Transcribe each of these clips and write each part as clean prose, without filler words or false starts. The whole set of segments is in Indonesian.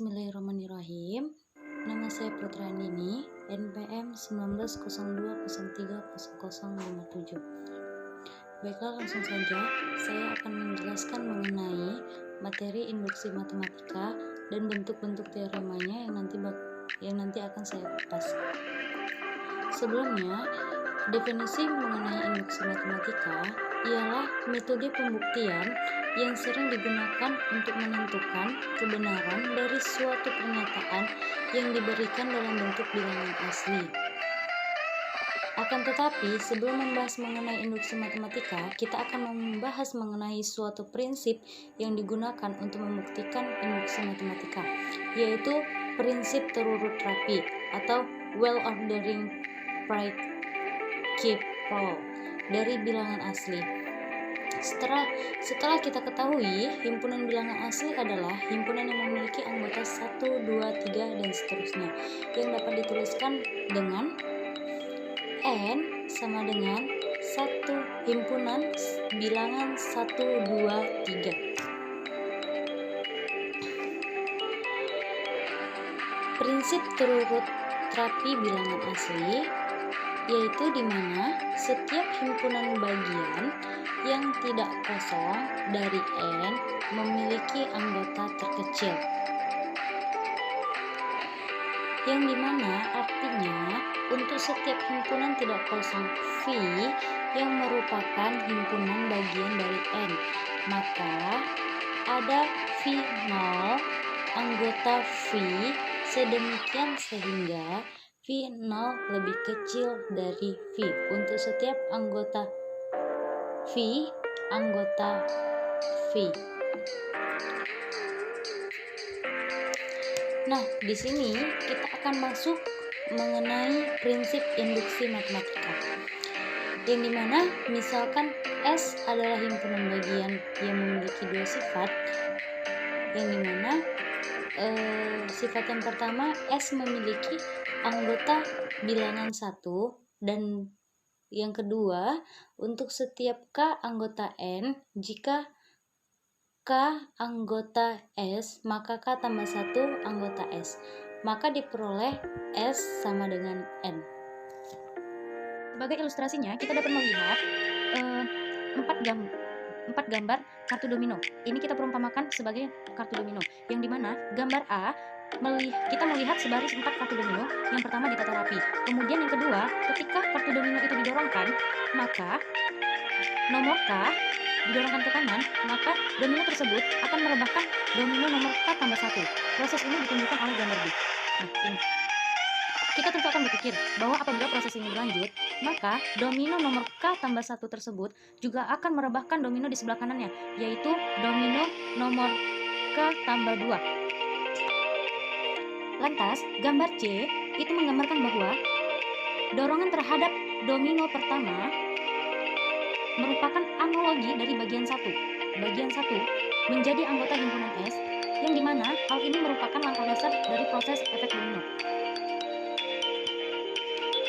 Bismillahirrahmanirrahim. Nama saya Putra Nini, NPM 1902030057. Baiklah, langsung saja saya akan menjelaskan mengenai materi induksi matematika dan bentuk-bentuk teoremanya yang nanti akan saya kupas. Sebelumnya, definisi mengenai induksi matematika ialah metode pembuktian yang sering digunakan untuk menentukan kebenaran dari suatu pernyataan yang diberikan dalam bentuk bilangan asli. Akan tetapi, sebelum membahas mengenai induksi matematika, kita akan membahas mengenai suatu prinsip yang digunakan untuk membuktikan induksi matematika, yaitu prinsip terurut rapi atau well-ordering principle dari bilangan asli. Setelah kita ketahui, himpunan bilangan asli adalah himpunan yang memiliki anggota 1, 2, 3, dan seterusnya, yang dapat dituliskan dengan N sama dengan 1 himpunan bilangan 1, 2, 3. Prinsip terurut rapi bilangan asli yaitu di mana setiap himpunan bagian yang tidak kosong dari N memiliki anggota terkecil, yang dimana artinya untuk setiap himpunan tidak kosong V yang merupakan himpunan bagian dari N, maka ada V0 anggota V sedemikian sehingga V0 lebih kecil dari V untuk setiap anggota V. Nah, di sini kita akan masuk mengenai prinsip induksi matematika, yang dimana misalkan S adalah himpunan bagian yang memiliki dua sifat, yang dimana sifat yang pertama, S memiliki anggota bilangan 1, dan yang kedua, untuk setiap K anggota N, jika K anggota S, maka K tambah 1 anggota S, maka diperoleh S sama dengan N. Sebagai ilustrasinya, kita dapat melihat 4 gambar kartu domino. Ini kita perumpamakan sebagai kartu domino, yang dimana gambar A kita melihat sebaris 4 kartu domino. Yang pertama ditata rapi, kemudian yang kedua, ketika kartu domino itu didorongkan, maka nomor K didorongkan ke kanan, maka domino tersebut akan merebahkan domino nomor K tambah 1. Proses ini ditunjukkan oleh gambar B. Nah, ini kita tentu akan berpikir bahwa apabila proses ini berlanjut, maka domino nomor K tambah 1 tersebut juga akan merebahkan domino di sebelah kanannya, yaitu domino nomor K tambah 2. Lantas, gambar C itu menggambarkan bahwa dorongan terhadap domino pertama merupakan analogi dari bagian 1. Bagian 1 menjadi anggota himpunan S, yang dimana hal ini merupakan langkah dasar dari proses efek domino.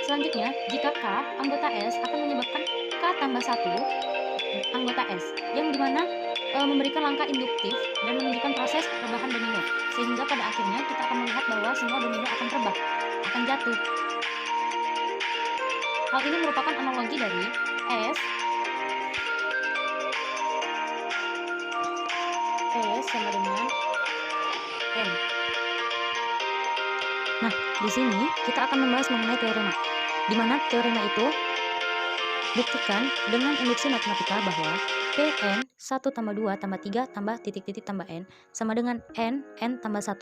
Selanjutnya, jika K anggota S akan menyebabkan K tambah 1 anggota S, yang dimana memberikan langkah induktif dan menunjukkan proses rebahan domino, sehingga pada akhirnya kita akan melihat bahwa semua domino akan terbah, akan jatuh. Hal ini merupakan analogi dari S sama dengan N. Nah, di sini kita akan membahas mengenai teorema, di mana teorema itu buktikan dengan induksi matematika bahwa Pn 1 tambah 2 tambah 3 tambah titik-titik tambah N sama dengan N tambah 1.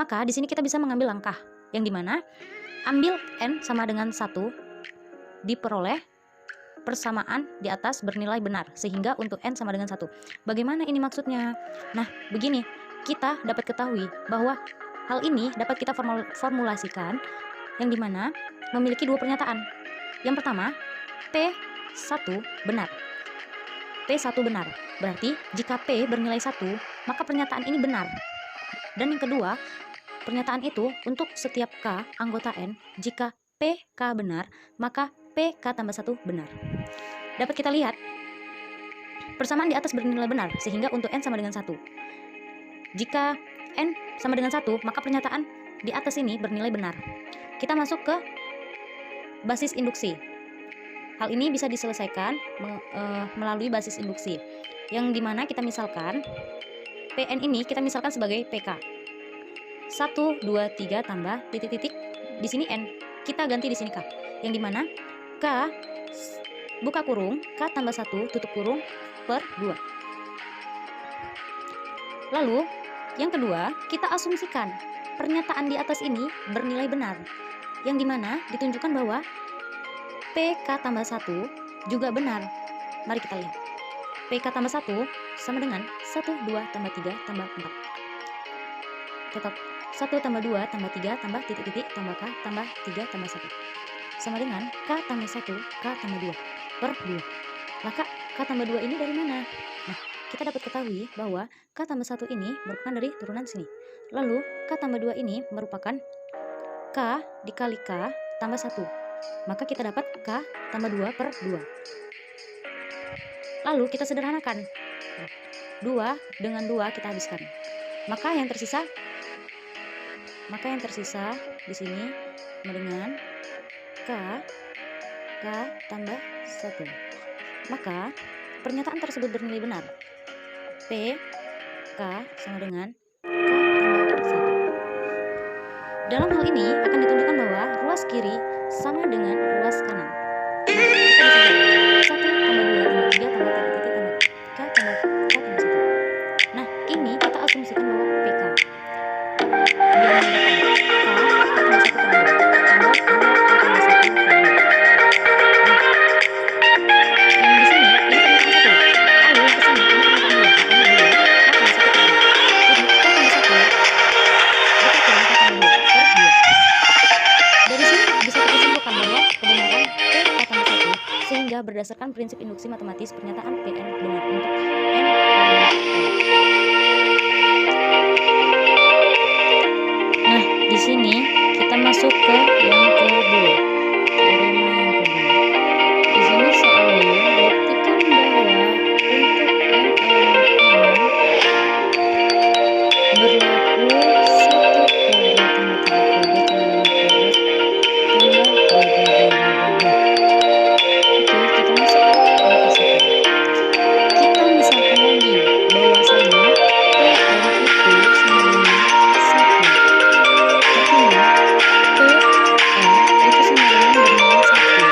Maka di sini kita bisa mengambil langkah, yang dimana ambil N sama dengan 1, diperoleh persamaan di atas bernilai benar, sehingga untuk N sama dengan 1. Bagaimana ini maksudnya? Nah, begini, kita dapat ketahui bahwa hal ini dapat kita formulasikan, yang dimana memiliki dua pernyataan. Yang pertama, P1 benar. P1 benar, berarti jika P bernilai 1, maka pernyataan ini benar. Dan yang kedua, pernyataan itu untuk setiap K anggota N, jika PK benar, maka PK tambah 1 benar. Dapat kita lihat persamaan di atas bernilai benar, sehingga untuk N sama dengan 1. Jika N sama dengan 1, maka pernyataan di atas ini bernilai benar. Kita masuk ke basis induksi. Hal ini bisa diselesaikan melalui basis induksi, yang dimana kita misalkan PN ini kita misalkan sebagai PK. 1, 2, 3 tambah titik-titik, di sini N, kita ganti di sini K, yang dimana K buka kurung, K tambah 1 tutup kurung per 2. Lalu yang kedua, kita asumsikan pernyataan di atas ini bernilai benar, yang dimana ditunjukkan bahwa PK tambah 1 juga benar. Mari kita lihat. PK tambah 1 sama dengan 1, 2 tambah 3 tambah 4. Tetap 1 tambah 2 tambah 3 tambah titik-titik tambah K tambah 3 tambah 1 sama dengan K tambah 1 K tambah 2 per 2. Lah K tambah 2 ini dari mana? Nah, kita dapat ketahui bahwa K tambah 1 ini merupakan dari turunan sini. Lalu K tambah 2 ini merupakan K dikali K tambah 1. Maka kita dapat K tambah 2 per 2. Lalu kita sederhanakan. 2 dengan 2 kita habiskan. Maka yang tersisa di sini sama dengan K tambah 1. Maka pernyataan tersebut bernilai benar. P K sama dengan K tambah 1. Dalam hal ini akan ditunjukkan bahwa ruas kiri sama dengan ruas kanan. Nah, kita bisa lihat 1 tambah 2 tambah 3 tambah titik-titik tambah K tambah 1. Nah, ini kita asumsikan bahwa PK yang menggunakan K tambah 1 per 2 tambah 2 K tambah 1 per 2. Nah, yang di sini ini pernyataan 1. Lalu yang ke sini ini pernyataan 2. Makanya 2 K tambah 1 per 2. Jadi K tambah 1 buka kurung K tambah 2 per 2. Dari sini bisa kita simpulkan bahwa kebenaran P K tambah 1, sehingga berdasarkan prinsip induksi matematis pernyataan PN benar untuk N adalah N. Nah, di sini kita masuk ke yang kedua, teorema yang kedua. Di sini soalnya buktikan bahwa untuk N elemen N berlaku 1 kuadrat tambah 3 kuadrat tambah 5 kuadrat tambah Oke, kita masuk ke yang ke 1. Kita misalkan lagi bahwasanya PN itu sama dengan 1. Artinya PN itu sama dengan bernilai 1.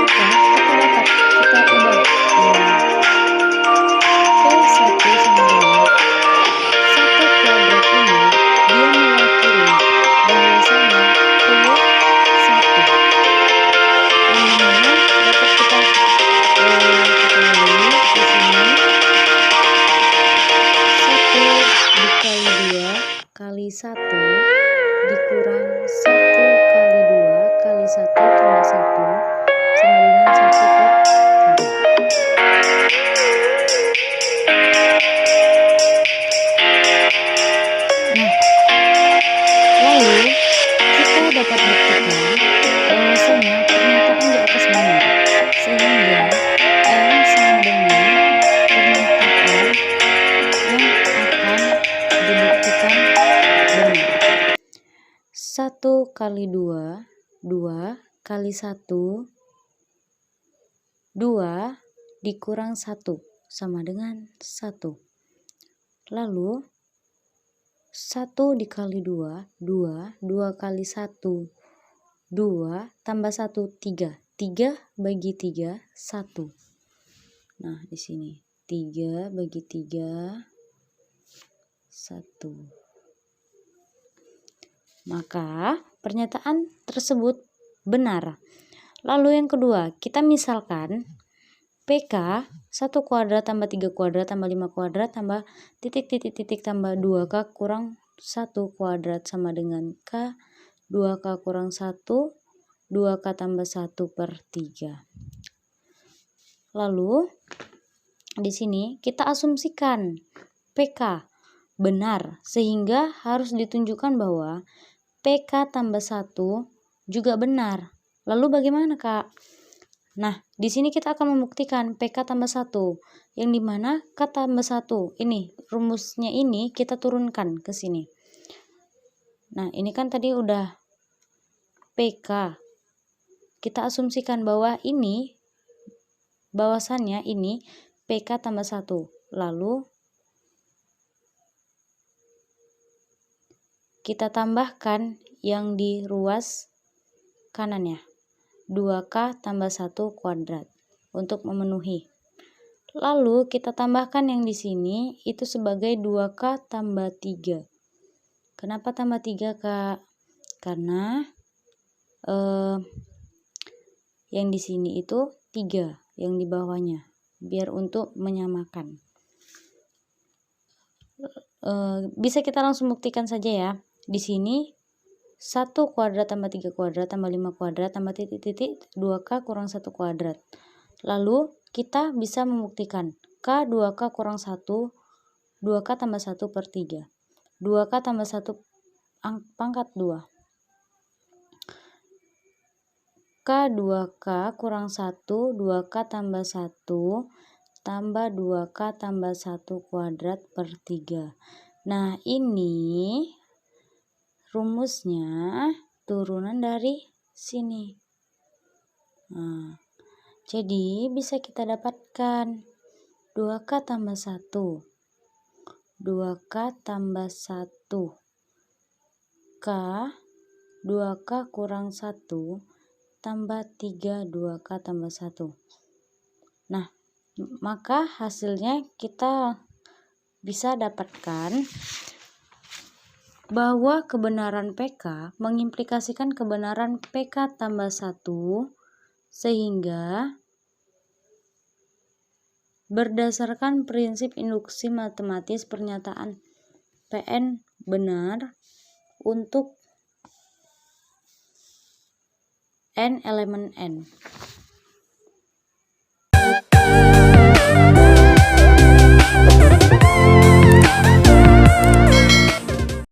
Maka kita ubah P1 sama dengan 1 kuadrat ini dia mewakili bahwasanya P1 yang dimana dapat kita ketahui di sini 1 dikali 2 kali 1 dikurang 1 kali 2 kali 1 tambah 1 sama dengan 1 per 3. Nah, lalu kita dapat buktikan bahwasanya pernyataan di atas benar, sehingga N sama dengan pernyataan yang akan dibuktikan benar. 1 kali 2, 2 kali 1, 2 dikurang 1 sama dengan 1. Lalu 1 dikali 2, 2, 2 kali 1, 2 tambah 1, 3. 3 bagi 3, 1. Nah, di sini 3 bagi 3, 1. Maka pernyataan tersebut benar. Lalu yang kedua, kita misalkan PK 1 kuadrat tambah 3 kuadrat tambah 5 kuadrat tambah titik-titik-titik tambah 2K kurang 1 kuadrat sama dengan K 2K kurang 1 2K tambah 1 per 3. Lalu di sini kita asumsikan PK benar, sehingga harus ditunjukkan bahwa PK tambah 1 juga benar. Lalu bagaimana, Kak? Nah, di sini kita akan membuktikan PK tambah 1, yang dimana K tambah 1, ini rumusnya ini kita turunkan ke sini. Nah, ini kan tadi udah PK. Kita asumsikan bahwa ini, bahwasannya ini PK tambah 1. Lalu kita tambahkan yang di ruas kanannya, 2K tambah 1 kuadrat untuk memenuhi. Lalu kita tambahkan yang di sini itu sebagai 2K tambah 3. Kenapa tambah 3, Kak? Karena yang di sini itu 3, yang di bawahnya, biar untuk menyamakan. Bisa kita langsung buktikan saja ya. Di sini 1 kuadrat tambah 3 kuadrat tambah 5 kuadrat tambah titik-titik 2K kurang 1 kuadrat. Lalu kita bisa membuktikan K 2K kurang 1, 2K tambah 1 per 3. 2K tambah 1 pangkat 2. K 2K kurang 1, 2K tambah 1 tambah 2K tambah 1 kuadrat per 3. Nah, ini rumusnya turunan dari sini. Nah, jadi bisa kita dapatkan 2K tambah 1, 2K tambah 1, K 2K kurang 1 tambah 3 2K tambah 1. Nah, maka hasilnya kita bisa dapatkan bahwa kebenaran PK mengimplikasikan kebenaran PK tambah 1, sehingga berdasarkan prinsip induksi matematis pernyataan PN benar untuk N elemen N.